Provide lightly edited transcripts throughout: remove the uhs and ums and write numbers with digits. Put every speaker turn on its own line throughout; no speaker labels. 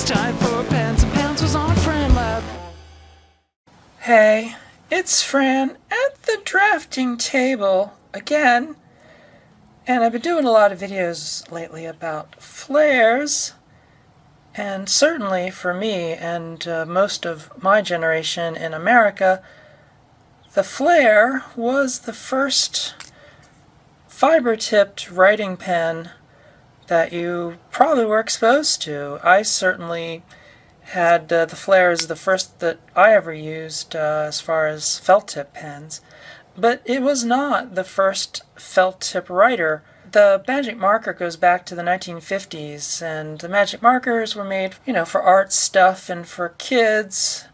time for Pens and Pencils on FranLab.
Hey, it's Fran at the drafting table again, and I've been doing a lot of videos lately about flares, and certainly for me and most of my generation in America, the flare was the first fiber-tipped writing pen that you probably were exposed to. I certainly had the flare as the first that I ever used as far as felt tip pens, but it was not the first felt tip writer. The magic marker goes back to the 1950s, and the magic markers were made, for art stuff and for kids.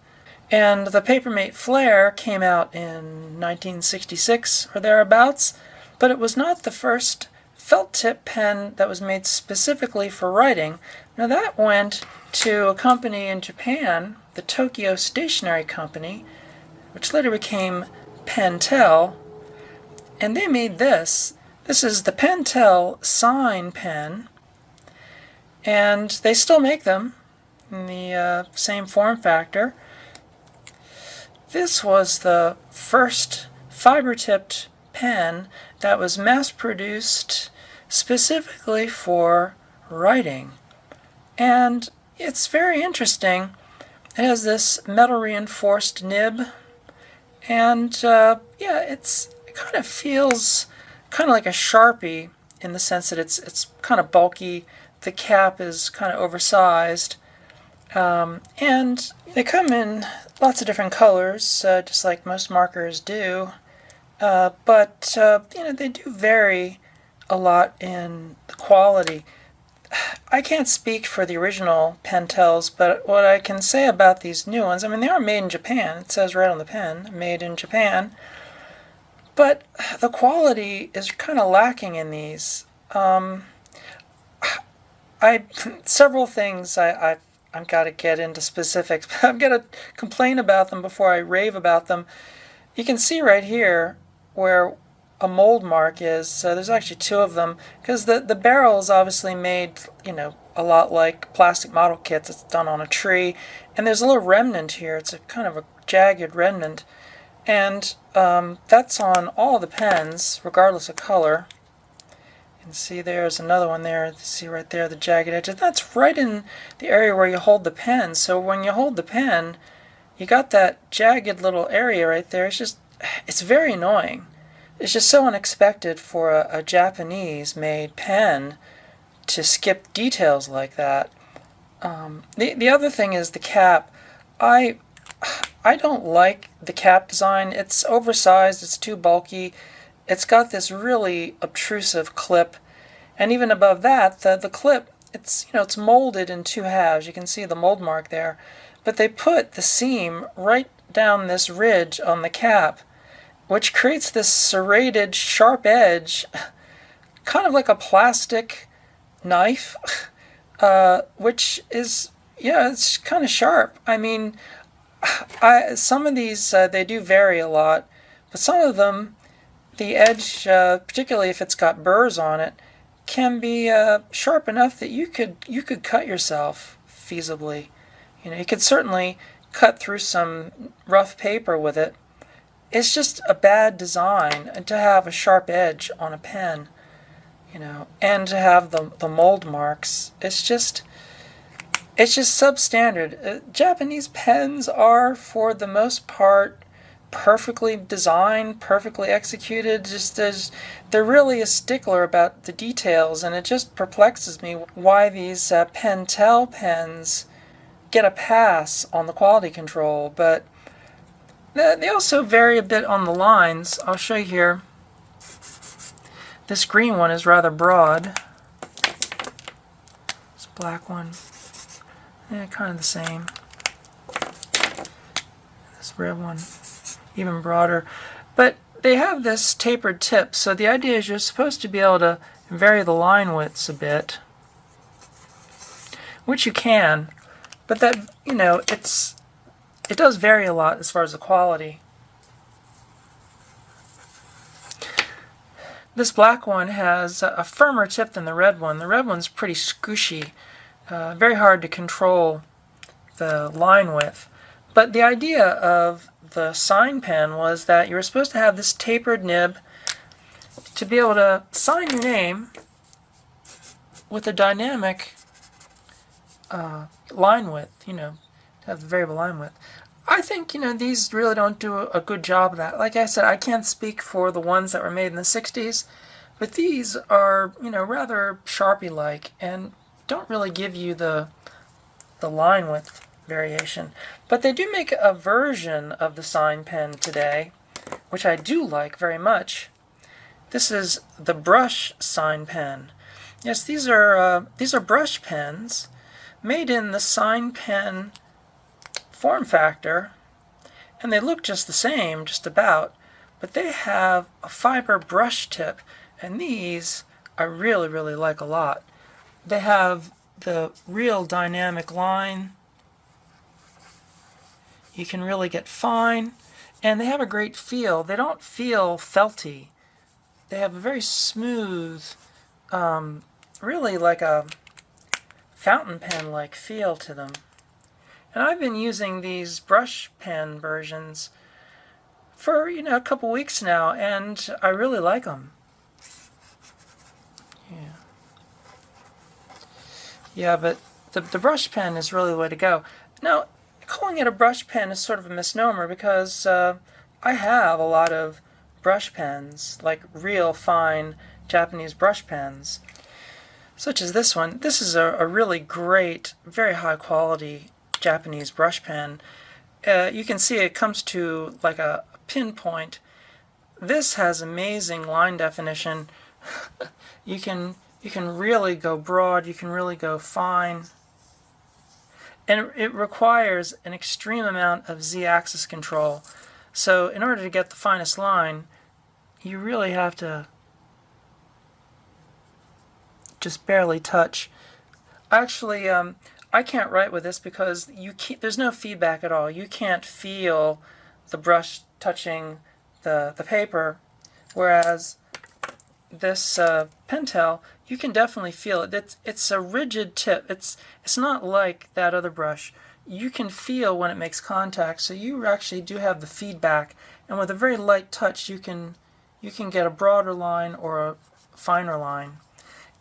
And the Papermate Flare came out in 1966 or thereabouts, but it was not the first felt tip pen that was made specifically for writing. Now that went to a company in Japan, the Tokyo Stationery Company, which later became Pentel, and they made this. This is the Pentel Sign pen, and they still make them in the same form factor. This was the first fiber-tipped pen that was mass-produced specifically for writing. And it's very interesting. It has this metal-reinforced nib, and it kind of feels kind of like a Sharpie in the sense that it's kind of bulky. The cap is kind of oversized, and they come in lots of different colors, just like most markers do. But they do vary a lot in the quality. I can't speak for the original Pentels, but what I can say about these new ones, they are made in Japan. It says right on the pen, made in Japan. But the quality is kind of lacking in these. Several things I've got to get into specifics. I've got to complain about them before I rave about them. You can see right here where a mold mark is. There's actually two of them, because the barrel is obviously made, a lot like plastic model kits. It's done on a tree, and there's a little remnant here. It's a kind of a jagged remnant, and that's on all the pens, regardless of color. You can see there's another one there. You see right there the jagged edge. That's right in the area where you hold the pen. So when you hold the pen, you got that jagged little area right there. It's very annoying. It's just so unexpected for a Japanese-made pen to skip details like that. The other thing is the cap. I don't like the cap design. It's oversized. It's too bulky. It's got this really obtrusive clip, and even above that, the clip, it's molded in two halves. You can see the mold mark there, but they put the seam right down this ridge on the cap, which creates this serrated, sharp edge, kind of like a plastic knife, which is, it's kind of sharp. Some of these, they do vary a lot, but some of them, the edge, particularly if it's got burrs on it, can be sharp enough that you could cut yourself feasibly. You could certainly cut through some rough paper with it. It's just a bad design to have a sharp edge on a pen, and to have the mold marks. It's just substandard. Japanese pens are, for the most part, perfectly designed, perfectly executed. They're really a stickler about the details, and it just perplexes me why these Pentel pens get a pass on the quality control. But they also vary a bit on the lines. I'll show you here. This green one is rather broad. This black one, kind of the same. This red one, even broader. But they have this tapered tip, so the idea is you're supposed to be able to vary the line widths a bit, which you can, but that, it does vary a lot as far as the quality. This black one has a firmer tip than the red one. The red one's pretty squishy. very hard to control the line width. But the idea of the sign pen was that you were supposed to have this tapered nib to be able to sign your name with a dynamic line width, to have the variable line width. I think, these really don't do a good job of that. Like I said, I can't speak for the ones that were made in the 60s, but these are, rather Sharpie-like and don't really give you the line width variation. But they do make a version of the sign pen today, which I do like very much. This is the brush sign pen. Yes, these are brush pens made in the sign pen form factor, and they look just the same, just about, but they have a fiber brush tip, and these I really, really like a lot. They have the real dynamic line. You can really get fine, and they have a great feel. They don't feel felty. They have a very smooth, really like a fountain pen-like feel to them. And I've been using these brush pen versions for, a couple weeks now, and I really like them. Yeah, but the brush pen is really the way to go. Now, calling it a brush pen is sort of a misnomer because I have a lot of brush pens, like real fine Japanese brush pens, such as this one. This is a really great, very high quality Japanese brush pen. You can see it comes to like a pinpoint. This has amazing line definition. You can really go broad, you can really go fine. And it requires an extreme amount of z-axis control. So in order to get the finest line, you really have to just barely touch. Actually, I can't write with this because there's no feedback at all. You can't feel the brush touching the paper, whereas this Pentel, you can definitely feel it. It's a rigid tip. It's not like that other brush. You can feel when it makes contact, so you actually do have the feedback. And with a very light touch, you can get a broader line or a finer line.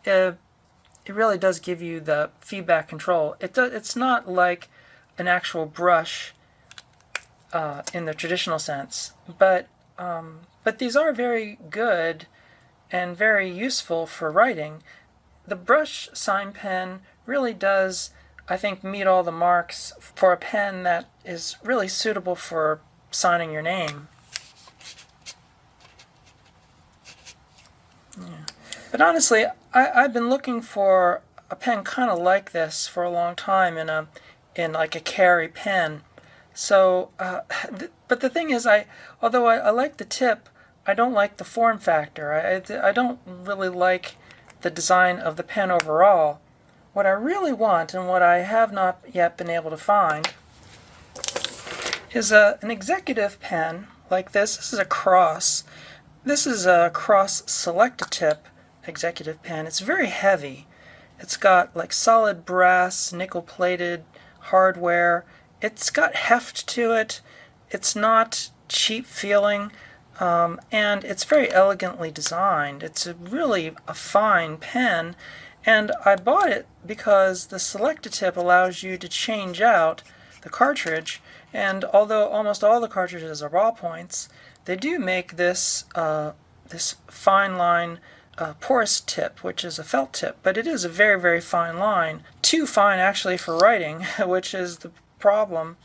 It really does give you the feedback control. It's not like an actual brush in the traditional sense, but these are very good and very useful for writing. The brush sign pen really does, I think, meet all the marks for a pen that is really suitable for signing your name. Yeah. But honestly, I've been looking for a pen kind of like this for a long time in like a carry pen. So, but the thing is, although I like the tip, I don't like the form factor. I don't really like the design of the pen overall. What I really want, and what I have not yet been able to find, is an executive pen like this. This is a Cross. This is a Cross Select-A-Tip executive pen. It's very heavy. It's got like solid brass, nickel-plated hardware. It's got heft to it. It's not cheap feeling. And it's very elegantly designed. It's really a fine pen, and I bought it because the Select-A-Tip allows you to change out the cartridge, and although almost all the cartridges are ballpoints, they do make this this fine line porous tip, which is a felt tip, but it is a very, very fine line. Too fine actually for writing, which is the problem.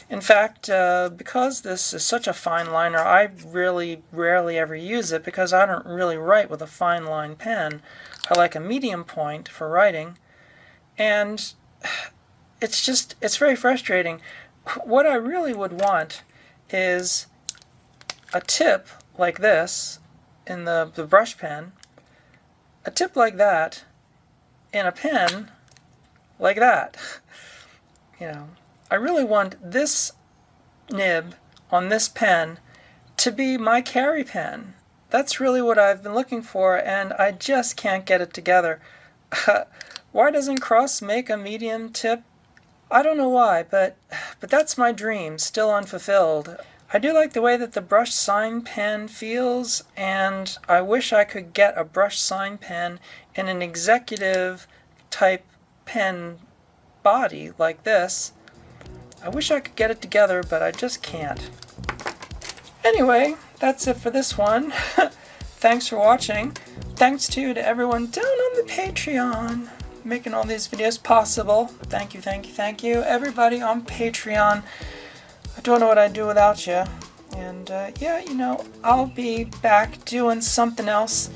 In fact, because this is such a fine liner, I really rarely ever use it because I don't really write with a fine line pen. I like a medium point for writing, and it's very frustrating. What I really would want is a tip like this in the brush pen, a tip like that in a pen like that. I really want this nib on this pen to be my carry pen. That's really what I've been looking for, and I just can't get it together. Why doesn't Cross make a medium tip? I don't know why, but that's my dream, still unfulfilled. I do like the way that the brush sign pen feels, and I wish I could get a brush sign pen in an executive type pen body like this. I wish I could get it together, but I just can't. Anyway, that's it for this one. Thanks for watching. Thanks too to everyone down on the Patreon, making all these videos possible. Thank you, thank you, thank you. Everybody on Patreon. I don't know what I'd do without you. And yeah, you know, I'll be back doing something else,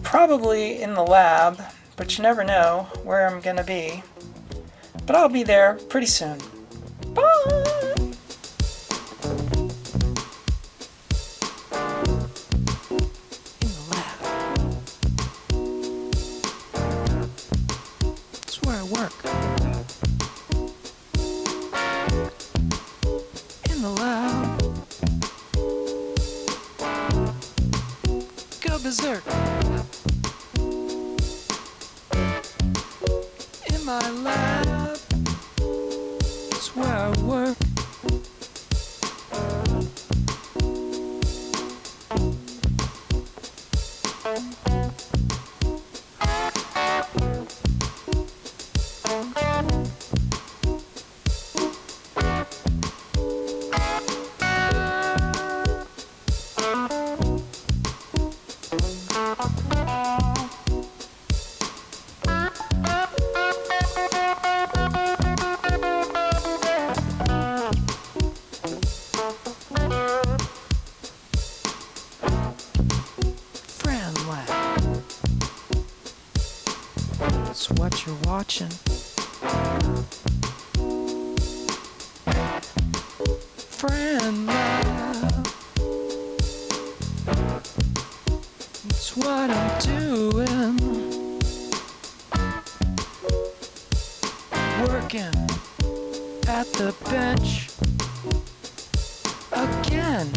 probably in the lab, but you never know where I'm gonna be. But I'll be there pretty soon. Bye!
Work in the lab. Go berserk in my lab. It's where I work. That's what you're watching. Friend Lab. That's what I'm doing. Working at the bench again.